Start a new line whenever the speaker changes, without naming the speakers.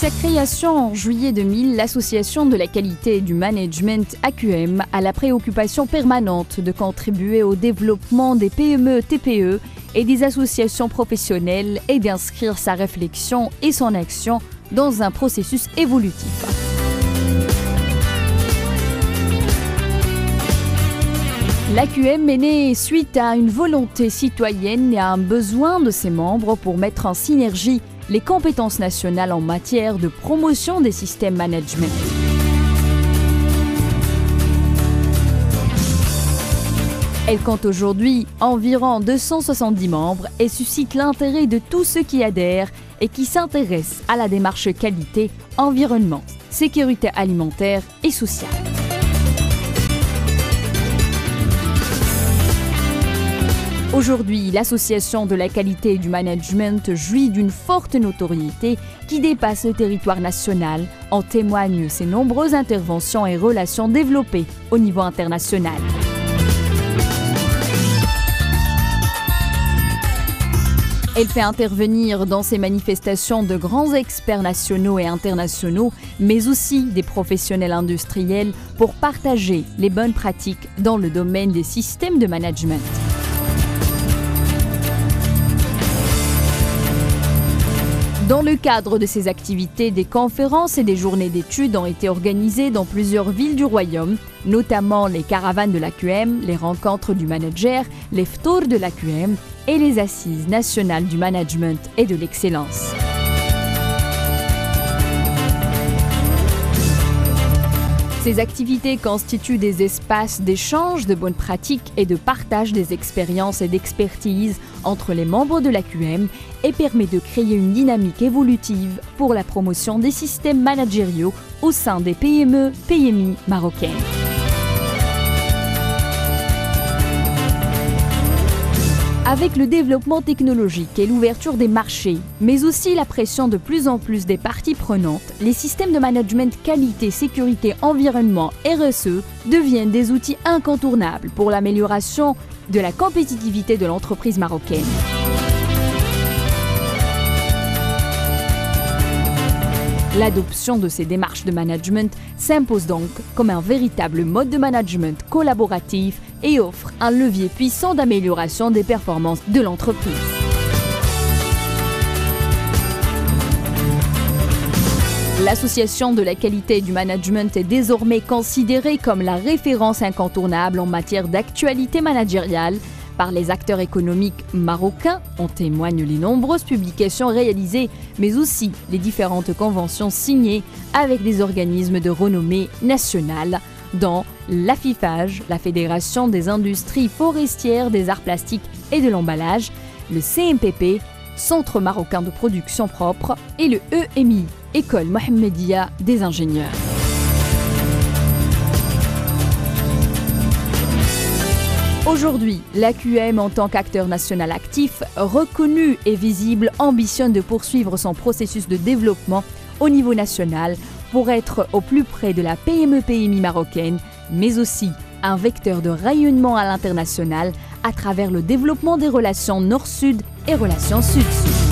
sa création en juillet 2000, l'Association de la qualité et du management AQM a la préoccupation permanente de contribuer au développement des PME-TPE et des associations professionnelles et d'inscrire sa réflexion et son action dans un processus évolutif. L'AQM est née suite à une volonté citoyenne et à un besoin de ses membres pour mettre en synergie les compétences nationales en matière de promotion des systèmes management. Elle compte aujourd'hui environ 270 membres et suscite l'intérêt de tous ceux qui adhèrent et qui s'intéressent à la démarche qualité, environnement, sécurité alimentaire et sociale. Aujourd'hui, l'Association de la qualité et du management jouit d'une forte notoriété qui dépasse le territoire national. En témoignent ses nombreuses interventions et relations développées au niveau international. Elle fait intervenir dans ses manifestations de grands experts nationaux et internationaux, mais aussi des professionnels industriels pour partager les bonnes pratiques dans le domaine des systèmes de management. Dans le cadre de ces activités, des conférences et des journées d'études ont été organisées dans plusieurs villes du royaume, notamment les caravanes de l'AQM, les rencontres du manager, les ftours de l'AQM et les assises nationales du management et de l'excellence. Ces activités constituent des espaces d'échange de bonnes pratiques et de partage des expériences et d'expertise entre les membres de l'AQM et permet de créer une dynamique évolutive pour la promotion des systèmes managériaux au sein des PME-PMI marocaines. Avec le développement technologique et l'ouverture des marchés, mais aussi la pression de plus en plus des parties prenantes, les systèmes de management qualité, sécurité, environnement, RSE deviennent des outils incontournables pour l'amélioration de la compétitivité de l'entreprise marocaine. L'adoption de ces démarches de management s'impose donc comme un véritable mode de management collaboratif et offre un levier puissant d'amélioration des performances de l'entreprise. L'Association de la qualité et du management est désormais considérée comme la référence incontournable en matière d'actualité managériale par les acteurs économiques marocains. En témoignent les nombreuses publications réalisées, mais aussi les différentes conventions signées avec des organismes de renommée nationale, dont l'AFIFAGE, la Fédération des industries forestières, des arts plastiques et de l'emballage, le CMPP, Centre marocain de production propre, et le EMI, École Mohammedia des ingénieurs. Aujourd'hui, l'AQM, en tant qu'acteur national actif, reconnu et visible, ambitionne de poursuivre son processus de développement au niveau national pour être au plus près de la PME-PMI marocaine, mais aussi un vecteur de rayonnement à l'international à travers le développement des relations nord-sud et relations sud-sud.